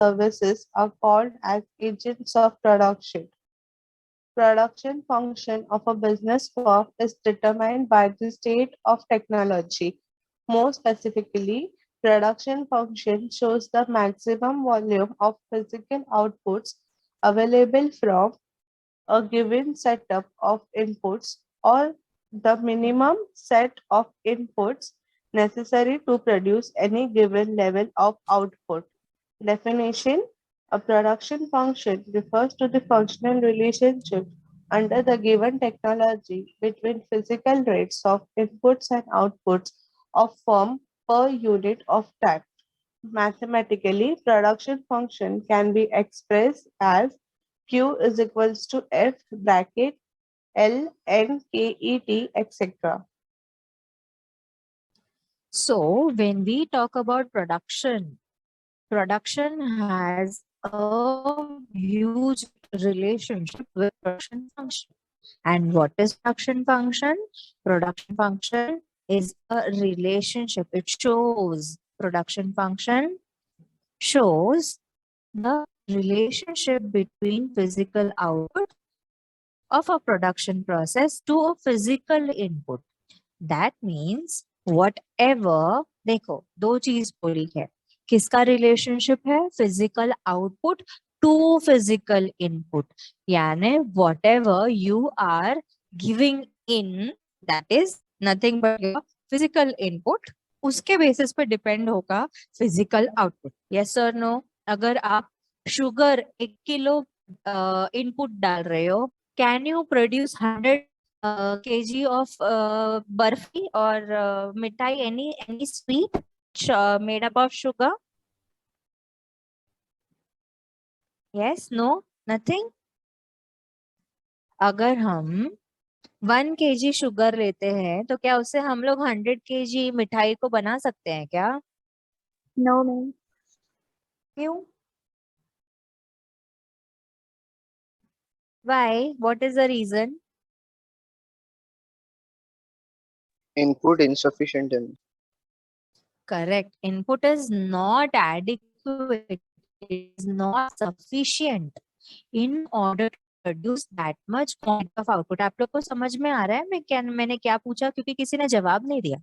services are called as agents of production. Production function of a business firm is determined by the state of technology. More specifically, production function shows the maximum volume of physical outputs available from a given setup of inputs or the minimum set of inputs necessary to produce any given level of output. Definition: a production function refers to the functional relationship under the given technology between physical rates of inputs and outputs of firm per unit of time. Mathematically, production function can be expressed as Q is equals to F bracket L N K E T etc. So when we talk about production, production has a huge relationship with production function. And what is production function? Production function is a relationship. It shows, production function shows the relationship between physical output of a production process to a physical input. That means whatever, देखो दो चीज बोली है, किसका relationship है? Physical output to physical input, यानी whatever you are giving in, that is nothing but your physical input, उसके basis पे डिपेंड होगा फिजिकल आउटपुट. यस और नो? अगर आप शुगर 1 किलो इनपुट डाल रहे हो, can you produce 100 kg of barfi or mithai, any sweet made up of sugar? Yes, no, nothing. अगर हम 1 kg शुगर लेते हैं तो क्या उससे हम लोग 100 kg मिठाई को बना सकते हैं क्या? No ma'am. क्यों? Why? What is the reason? Input insufficient. Correct. Input is not adequate. It is not sufficient in order to produce that much quantity of output. आप लोग को समझ में आ रहा है मैंने क्या पूछा? क्योंकि किसी ने जवाब नहीं दिया.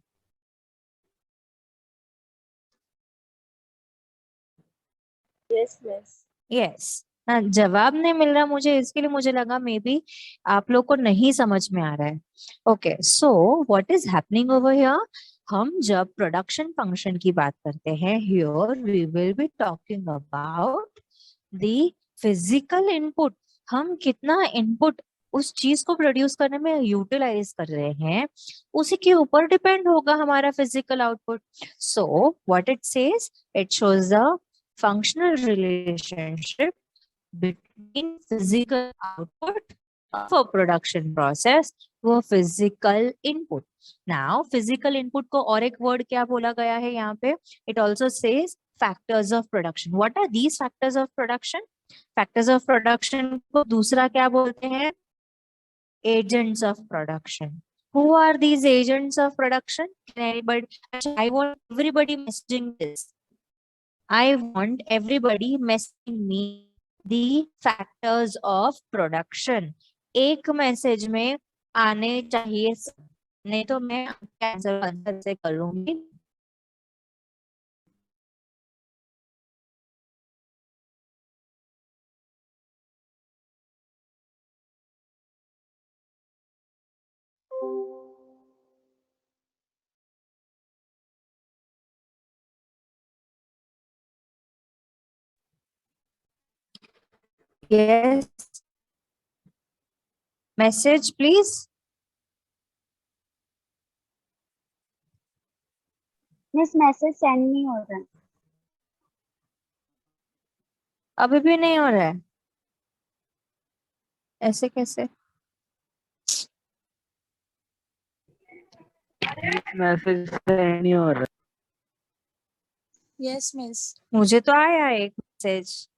Yes yes. यस. जवाब नहीं मिल रहा मुझे, इसके लिए मुझे लगा मे बी आप लोग को नहीं समझ में आ रहा है. Okay, so what is happening over here? हम जब प्रोडक्शन फंक्शन की बात करते हैं, here we will be talking about the physical input. हम कितना इनपुट उस चीज को प्रोड्यूस करने में यूटिलाइज कर रहे हैं, उसी के ऊपर डिपेंड होगा हमारा physical output. So what it says, it shows the functional relationship between physical output of a production process to a physical input. Now, physical input को और एक word क्या बोला गया है यहाँ पे? It also says factors of production. What are these factors of production? Factors of production को दूसरा क्या बोलते हैं? Agents of production. Who are these agents of production? Can anybody? I want everybody messaging this. I want everybody messaging me the factors of production. एक message में आने चाहिए, नहीं तो मैं आंसर से करूंगी. Yes. Message please. Miss message send नहीं हो रहा. अभी भी नहीं हो रहा है? ऐसे कैसे? मैसेज नहीं हो रहा. Yes miss. मुझे तो आया एक मैसेज.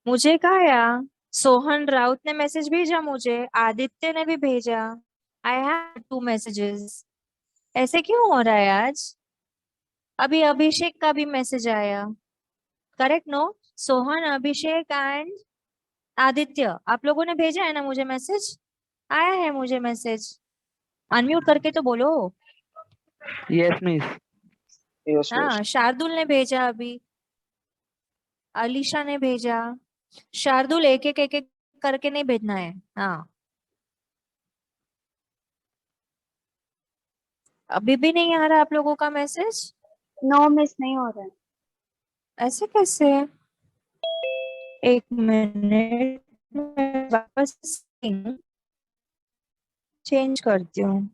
मुझे कहा आया? सोहन राउत ने मैसेज भेजा मुझे, आदित्य ने भी भेजा. I have 2 messages. ऐसे क्यों हो रहा है आज? अभी अभिषेक का भी मैसेज आया. Correct no? Sohan, Abhishek and Aditya, आप लोगों ने भेजा है ना मुझे मैसेज? आया है मुझे मैसेज, अनम्यूट करके तो बोलो। Yes, miss. Yes, हाँ, miss. शार्दुल ने भेजा, अभी अलीशा ने भेजा। शार्दुल एक एक करके नहीं भेजना है। हाँ, अभी भी नहीं आ रहा आप लोगों का मैसेज? नो मिस, नहीं हो रहा है। ऐसे कैसे? एक मिनट, मैं वापस चेंज करती हूँ।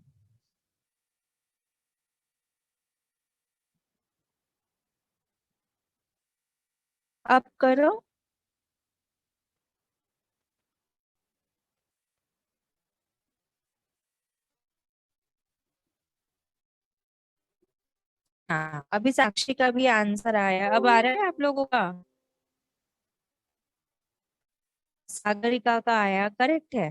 अब करो। हाँ, अभी साक्षी का भी आंसर आया। अब आ रहा है आप लोगों का? सागरिका का आया, करेक्ट है।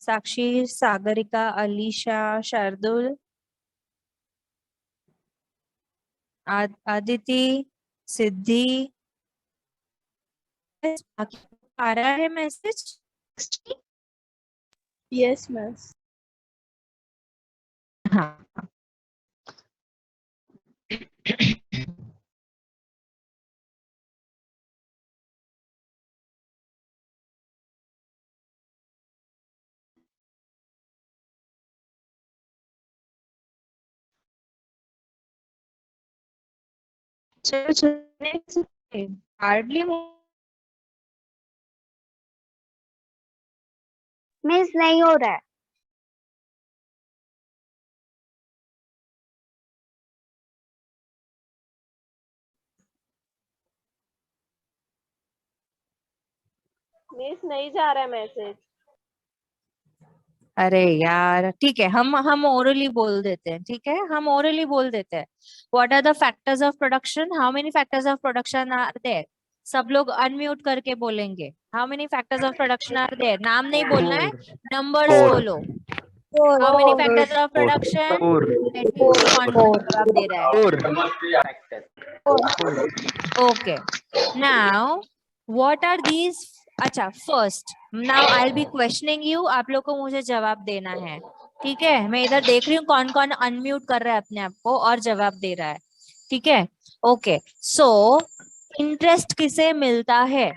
साक्षी, सागरिका, अलीशा, शार्दुल, आदिति, सिद्धि, बाकी आ रहा है मैसेज? Yes miss. हाँ। चलो हार्डली मिस नहीं हो रहा है। मिस नहीं जा रहा है मैसेज। अरे यार, ठीक है, हम ओरली बोल देते हैं। ठीक है, हम ओरली बोल देते हैं। What are the factors of production? How many factors of production are there? सब लोग अनम्यूट करके बोलेंगे। How many factors of production are there? नाम नहीं बोलना है, नंबर्स Four. बोलो। How many factors of Four. Production? Four. Let me see कौन कौन जवाब दे रहा है। Four. Okay, now what are these? अच्छा, first now I will be questioning you, आप लोग को मुझे जवाब देना है। ठीक है, मैं इधर देख रही हूँ कौन कौन अनम्यूट कर रहा है अपने आप को और जवाब दे रहा है। ठीक है, ओके। सो इंटरेस्ट किसे मिलता है?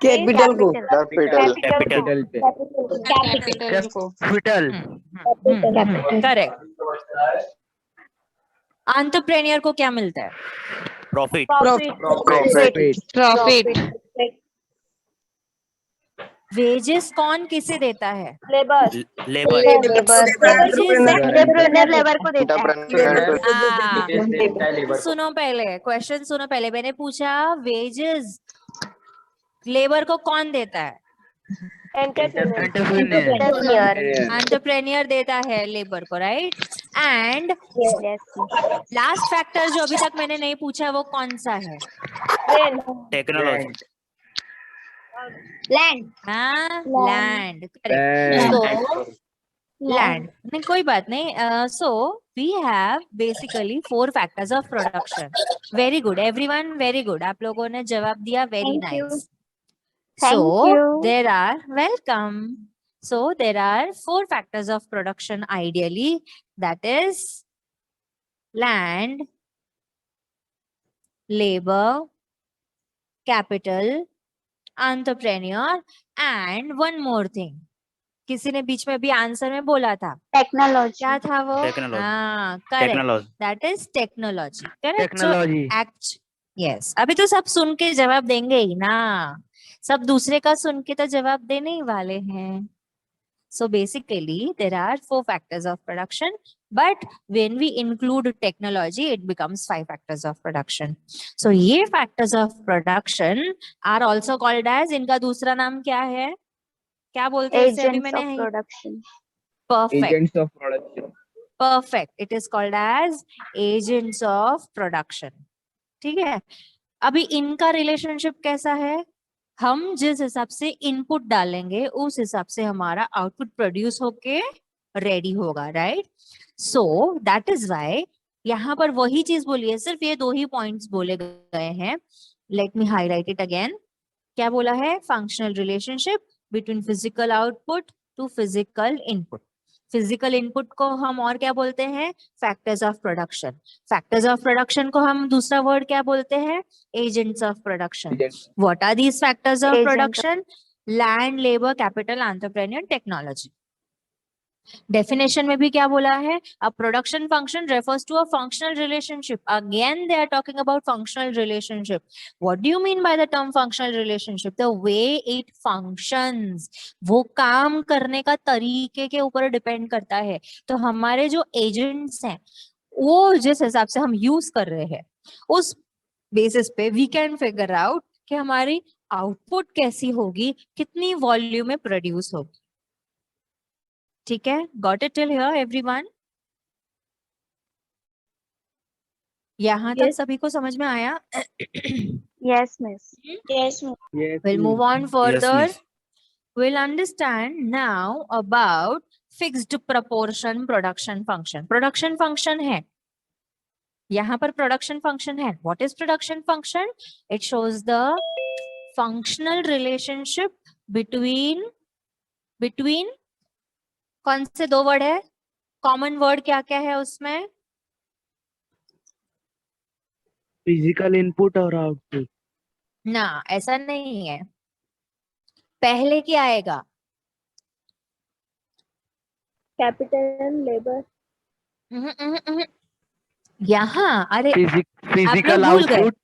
कैपिटल को। Capital. Capital पे. कैपिटल को। Capital. करेक्ट। एंटरप्रेन्योर को क्या मिलता है? प्रॉफिट। Profit. वेजेस कौन किसे देता है? लेबर। लेबर। एंटरप्रेन्योर लेबर को देता है। Entrepreneur. सुनो पहले, क्वेश्चन सुनो पहले। मैंने पूछा वेजेस लेबर को कौन देता है? Entrepreneur. एंटरप्रेन्योर देता है लेबर को, राइट? एंड लास्ट फैक्टर जो अभी तक मैंने नहीं पूछा वो कौन सा है? टेक्नोलॉजी। लैंड। हाँ, land, correct. Land. So land नहीं, कोई बात नहीं। So we have basically 4 factors of production. Very good everyone, very good. आप लोगों ने जवाब दिया, very Thank you. Nice. Thank So you. there are welcome. So there are 4 factors of production ideally, that is land, labor, capital, entrepreneur and one more thing. किसी ने बीच में भी answer में बोला था, टेक्नोलॉजी। क्या था वो? Technology. हाँ, correct, technology. That is technology. Correct. Technology. Act, yes. अभी तो सब सुन के जवाब देंगे ही ना, सब दूसरे का सुन के तो जवाब देने ही वाले हैं। So basically, there are 4 factors of production, but when we include technology, it becomes 5 factors of production. So ये factors of production are also called as, इनका दूसरा नाम क्या है? क्या बोलते हैं इसे? अभी एजेंट्स मैंने of production. perfect, Agents of production. perfect. It is called as agents of production. ठीक है, अभी इनका रिलेशनशिप कैसा है? हम जिस हिसाब से इनपुट डालेंगे उस हिसाब से हमारा आउटपुट प्रोड्यूस होके रेडी होगा, right? So that is why यहाँ पर वही चीज बोली है, सिर्फ ये 2 ही पॉइंट्स बोले गए हैं. Let me highlight it again. क्या बोला है? Functional relationship between physical output to physical input. Physical input को हम और क्या बोलते हैं? Factors of production. Factors of production को हम दूसरा वर्ड क्या बोलते हैं? Agents of production. What are these factors of Agent. Production? Land, labour, capital, entrepreneur, technology. Definition में भी क्या बोला है? A production function refers to a functional relationship. Again they are talking about functional relationship. What do you mean by the term functional relationship? The way it functions. वो काम करने का तरीके के ऊपर डिपेंड करता है. तो हमारे जो एजेंट्स हैं वो जिस हिसाब से हम यूज कर रहे हैं उस बेसिस पे वी कैन फिगर आउट कि हमारी आउटपुट कैसी होगी, कितनी वॉल्यूम में प्रोड्यूस होगी. ठीक है? Got it till here everyone? यहाँ तक सभी को समझ में आया? Yes, miss. Yes, miss. Yes, We'll miss. move on further. miss. We'll understand now about fixed proportion production function. Production function है. यहाँ पर production function है. What is production function? It shows the functional relationship between कौन से 2 word है? Common word क्या क्या है उसमें? फिजिकल इनपुट और आउटपुट. ना, ऐसा नहीं है. पहले क्या आएगा? Capital, labor. यहाँ अरे फिजिकल भूल गए. आउटपुट.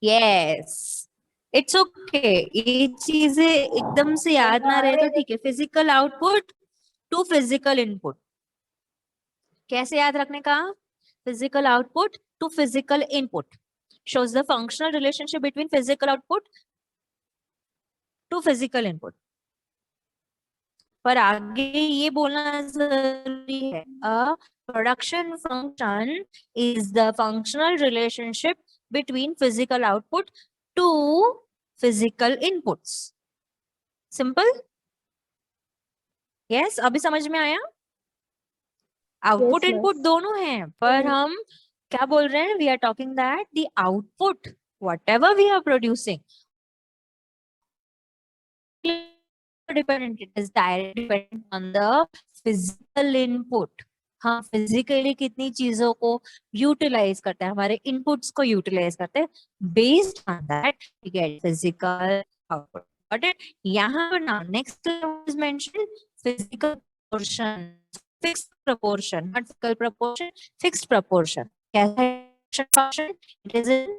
Yes, it's okay. ये चीजें एकदम से याद ना रहे तो ठीक है. Physical output to physical input. कैसे याद रखने का? Physical output to physical input shows the functional relationship between physical output to physical input. पर आगे ये बोलना जरूरी है. A production function is the functional relationship between physical output to physical inputs. Simple? Yes, अभी समझ में आया? आउटपुट इनपुट दोनों हैं, पर हम क्या बोल रहे हैं? We are talking that the output whatever we are producing dependent, it is directly dependent on the physical input. हम फिजिकली कितनी चीजों को यूटिलाइज करते हैं, हमारे इनपुट्स को यूटिलाइज करते हैं. Based on that we get physical output. Got it? यहाँ पर now next is mention physical proportion. Fixed proportion, not physical proportion, fixed proportion. Function, it is in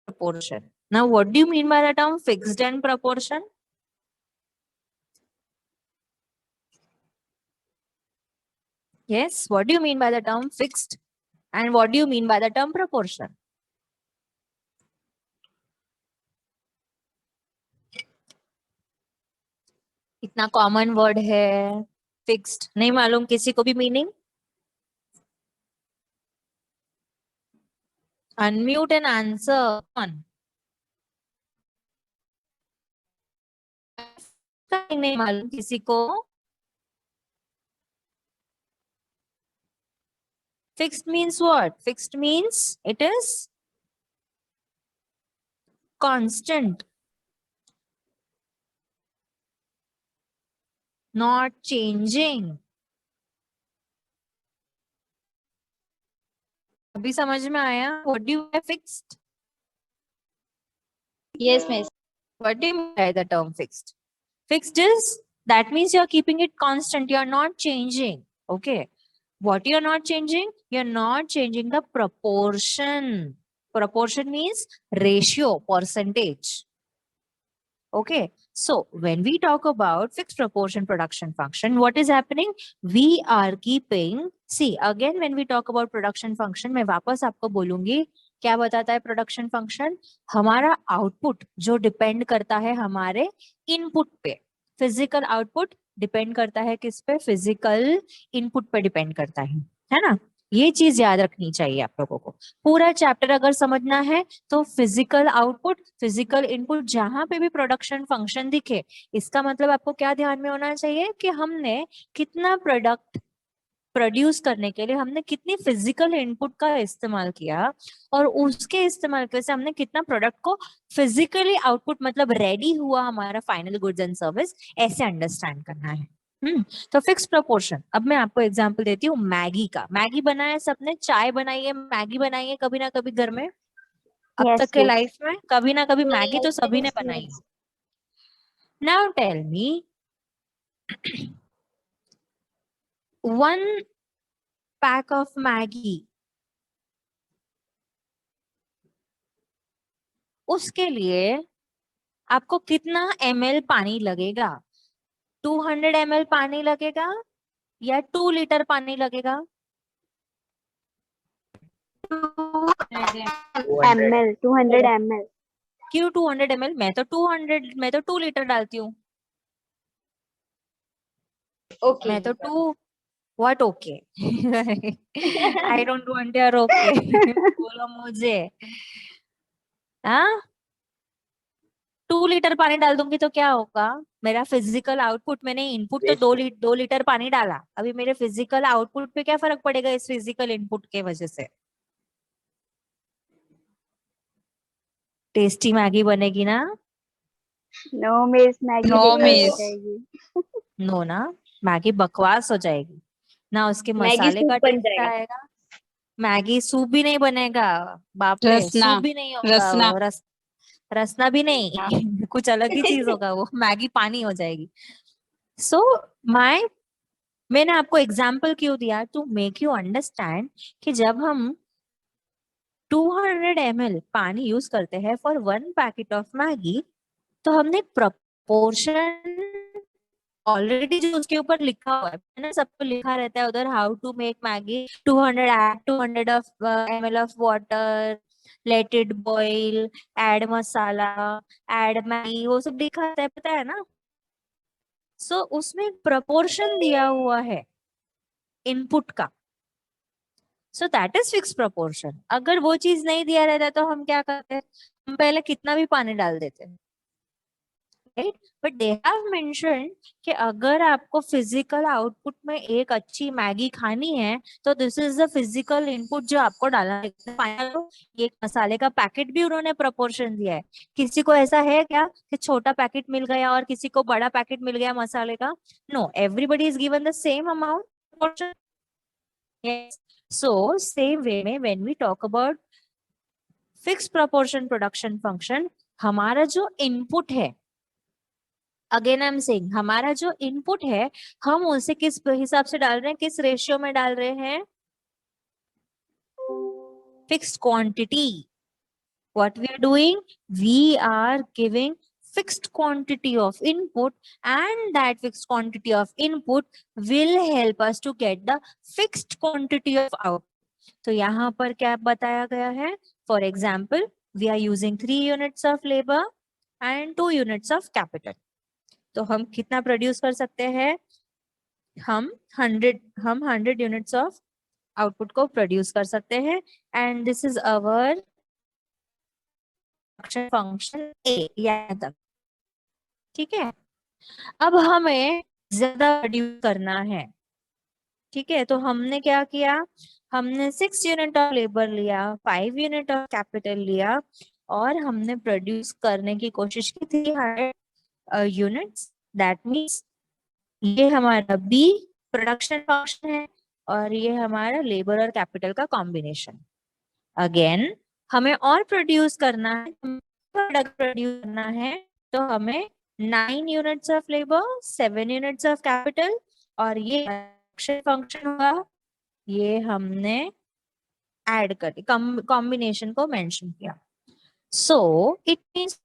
proportion. Now, what do you mean by the term fixed and proportion? Yes, what do you mean by the term fixed? And what do you mean by the term proportion? इतना common word है. Fixed नहीं मालूम किसी को भी meaning? Unmute and answer. नहीं मालूम किसी को? Fixed means what? Fixed means it is constant, not changing. अभी समझ में आया? What do you mean by fixed? Yes, miss. What do you mean by the term fixed? Fixed is, that means you are keeping it constant, you are not changing. Okay. What you are not changing? You are not changing the proportion. Proportion means ratio, percentage. Okay. So when we talk about fixed proportion production function, what is happening? We are keeping, see again when we talk about production function, मैं वापस आपको बोलूंगी क्या बताता है production function. हमारा output जो depend करता है हमारे इनपुट पे. फिजिकल आउटपुट डिपेंड करता है किस पे? फिजिकल इनपुट पे डिपेंड करता है ना? ये चीज याद रखनी चाहिए आप लोगों को. पूरा चैप्टर अगर समझना है तो फिजिकल आउटपुट, फिजिकल इनपुट, जहां पे भी प्रोडक्शन फंक्शन दिखे, इसका मतलब आपको क्या ध्यान में होना चाहिए कि हमने कितना प्रोडक्ट प्रोड्यूस करने के लिए हमने कितनी फिजिकल इनपुट का इस्तेमाल किया और उसके इस्तेमाल की वजह से हमने कितना प्रोडक्ट को फिजिकली आउटपुट मतलब रेडी हुआ हमारा फाइनल गुड्स एंड सर्विस, ऐसे अंडरस्टैंड करना है। तो फिक्स प्रोपोर्शन। अब मैं आपको एग्जांपल देती हूँ मैगी का। मैगी बनाया सबने, चाय बनाई है, मैगी बनाई है कभी ना कभी घर में, अब Yes, तक के miss. लाइफ में कभी ना कभी मैगी तो सभी ने Yes, बनाई miss. है। Now tell me, 1 pack of Maggi, उसके लिए आपको कितना ml पानी लगेगा? 200 ml पानी लगेगा या 2 लीटर पानी लगेगा? 200 ml. क्यों 200 ml? मैं तो 2 लीटर डालती हूँ। मैं तो 2 what okay I don't want your okay बोलो मुझे। हाँ, 2 लीटर पानी डाल दूंगी तो क्या होगा? मेरा फिजिकल आउटपुट, मैंने इनपुट तो 2 लीटर पानी डाला, अभी मेरे फिजिकल आउटपुट पे क्या फर्क पड़ेगा इस फिजिकल इनपुट के वजह से? टेस्टी मैगी बनेगी ना? No, miss. Maggie No, बेकार हो miss. जाएगी. नो ना, मैगी बकवास हो जाएगी ना, उसके मैगी मसाले सूप का बन टेस्ट जाएगा। आएगा। मैगी सूप भी नहीं बनेगा, बाप रे, रसना, सूप भी नहीं होगा रसना। वो, रसना भी नहीं कुछ अलग ही चीज होगा वो, मैगी पानी हो जाएगी। सो मैंने आपको एग्जाम्पल क्यों दिया? टू मेक यू अंडरस्टैंड कि जब हम 200 ml पानी यूज करते हैं फॉर 1 पैकेट ऑफ मैगी, तो हमने प्रपोर्शन ऑलरेडी जो उसके ऊपर लिखा हुआ है ना, सबको लिखा रहता है उधर, how to make Maggi, 200 of ml of water, let it boil, add masala, add Maggi, वो सब लिखा रहता है, पता है ना? सो उसमें एक प्रपोर्शन दिया हुआ है इनपुट का, so that is fix proportion. अगर वो चीज नहीं दिया रहता तो हम क्या करते हैं? हम पहले कितना भी पानी डाल देते हैं, right? But they have mentioned कि अगर आपको फिजिकल आउटपुट में एक अच्छी मैगी खानी है तो this is the physical input जो आपको डालना है। तो ये मसाले का पैकेट भी उन्होंने प्रपोर्शन दिया है। किसी को ऐसा है क्या कि छोटा पैकेट मिल गया और किसी को बड़ा पैकेट मिल गया मसाले का? No, everybody is given the same amount proportion. Yes. So same way में when we talk about fixed proportion production function, हमारा जो इनपुट है, अगेन आई एम सेइंग, हमारा जो इनपुट है हम उसे किस हिसाब से डाल रहे हैं, किस रेशियो में डाल रहे हैं? Fixed quantity. What we are doing, we are giving fixed quantity of input and that fixed quantity of input will help us to get the fixed quantity of output. तो यहाँ पर क्या बताया गया है? For example, we are using 3 units of labor and 2 units of capital. तो हम कितना प्रोड्यूस कर सकते हैं? हम 100 यूनिट्स ऑफ आउटपुट को प्रोड्यूस कर सकते हैं and this is our function A, यहाँ तक ठीक है। अब हमें ज्यादा प्रोड्यूस करना है, ठीक है, तो हमने क्या किया? हमने 6 यूनिट ऑफ लेबर लिया, 5 यूनिट ऑफ कैपिटल लिया और हमने प्रोड्यूस करने की कोशिश की 300 यूनिट्स। दैट मीन्स ये हमारा बी प्रोडक्शन फंक्शन है और ये हमारा लेबर और कैपिटल का कॉम्बिनेशन। अगेन हमें और प्रोड्यूस करना है, प्रोडक्ट प्रोड्यूस करना है, तो हमें 9 units of labour, 7 units of capital और ये फंक्शन हुआ, ये हमने ऐड कर दी, कॉम्बिनेशन को मेंशन किया। So it means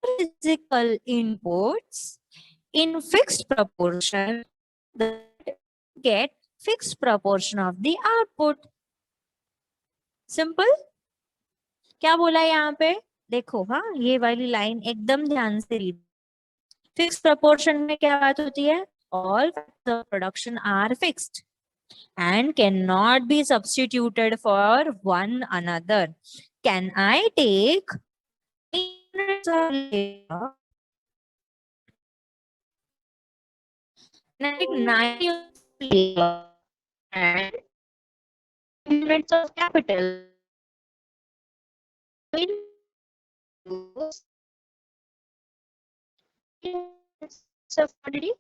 physical inputs in fixed proportion that get fixed proportion of the output. Simple. क्या बोला यहाँ पे? देखो, हाँ, ये वाली लाइन एकदम ध्यान से रीड। फिक्स प्रपोर्शन में क्या बात होती है? All factors of production are fixed and cannot be substituted for one another. Can I take units of labor like 9 and units of capital. Of quantity.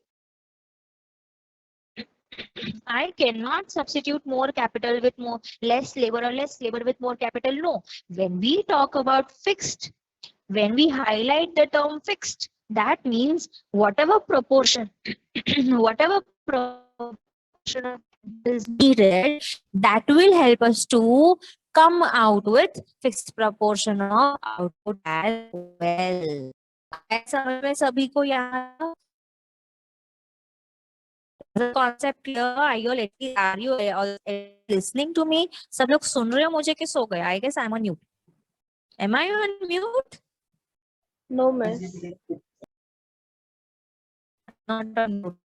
I cannot substitute more capital with more less labor or less labor with more capital. No. When we talk about fixed, when we highlight the term fixed, that means whatever proportion, whatever proportion of is needed, that will help us to come out with fixed proportion of output as well. समझ में सभी को यहाँ concept clear? Are you all listening to me? सब लोग सुन रहे हो मुझे कि सो गए? I guess I'm on mute. Am I on mute? No, miss. Not on mute.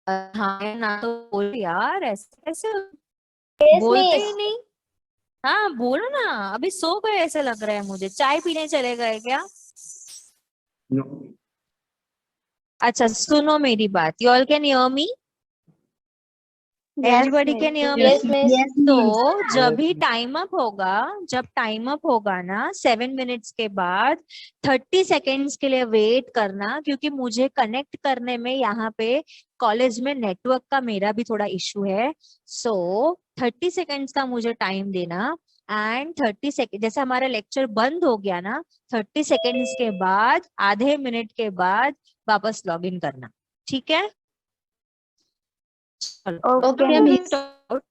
हाँ ना तो बोल यार, ऐसे कैसे बोलते ही नहीं। हाँ बोलो ना, अभी सो गए ऐसे लग रहा है मुझे। चाय पीने चले गए क्या? अच्छा सुनो मेरी बात, you all can hear me? Everybody can hear me? Yes, miss. तो जब भी टाइम अप होगा, जब टाइम अप होगा ना 7 मिनट्स के बाद 30 सेकेंड्स के लिए वेट करना, क्योंकि मुझे कनेक्ट करने में यहाँ पे कॉलेज में नेटवर्क का मेरा भी थोड़ा इशू है। सो 30 सेकेंड्स का मुझे टाइम देना एंड 30 सेकेंड जैसे हमारा लेक्चर बंद हो गया ना, 30 सेकेंड्स के बाद आधे मिनट के बाद वापस लॉग इन करना, ठीक है? Okay, miss.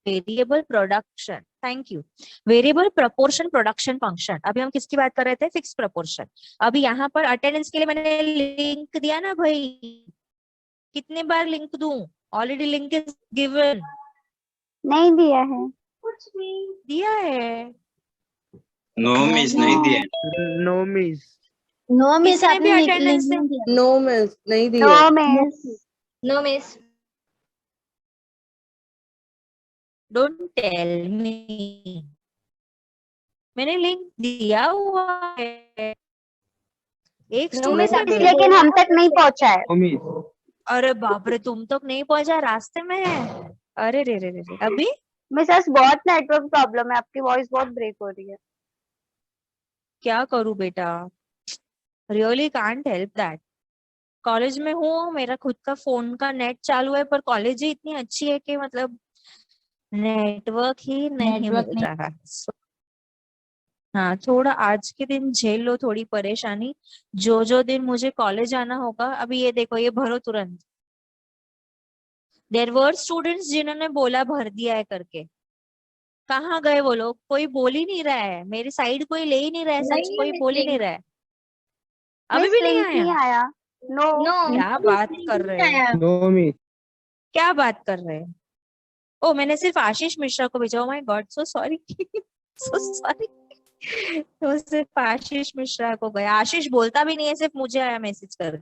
Variable production, thank you. Variable proportion production function. अभी हम किसकी बात कर रहे थे? Fix proportion. अभी यहाँ पर अटेंडेंस के लिए मैंने लिंक दिया ना भाई, कितने बार लिंक दूं? Already link is given. नहीं दिया है। दिया है। नो मिस नहीं दिया। No miss. नो मिस किसी ने भी आपने अटेंडेंस लिंक नहीं दिया। नो मिस नहीं नो दिया। Miss. No miss. Don't tell me, मैंने लिंक दिया हुआ है। एक नो मिस स्टूडेंट लेकिन हम तक नहीं पहुंचा है। No miss. अरे बाप रे, तुम तक नहीं पहुंचा, रास्ते में है। अरे रे रे रे रे, अभी मिस आज बहुत नेटवर्क प्रॉब्लम है, आपकी वॉइस बहुत ब्रेक हो रही है। क्या करूं बेटा, really can't help that. College में हूँ, मेरा खुद का फोन का नेट चालू है, पर कॉलेज ही इतनी अच्छी है कि मतलब नेटवर्क ही नहीं मिल रहा। हाँ थोड़ा आज के दिन झेल लो थोड़ी परेशानी, जो दिन मुझे कॉलेज आना होगा। अभी ये देखो, ये भरो तुरंत। देयर वर स्टूडेंट्स जिन्होंने बोला भर दिया है करके, कहाँ गए वो लोग? कोई बोल ही नहीं रहा है, मेरी साइड कोई ले ही नहीं रहा है, सच कोई बोल ही नहीं रहा है। अभी भी नहीं नहीं आया? आया। नो। क्या बात कर रहे हैं? No miss. क्या बात कर रहे हैं? ओ मैंने सिर्फ आशीष मिश्रा को भेजा। Oh my God, so sorry so sorry. तो सिर्फ आशीष मिश्रा को गया। आशीष बोलता भी नहीं है, सिर्फ मुझे आया मैसेज कर।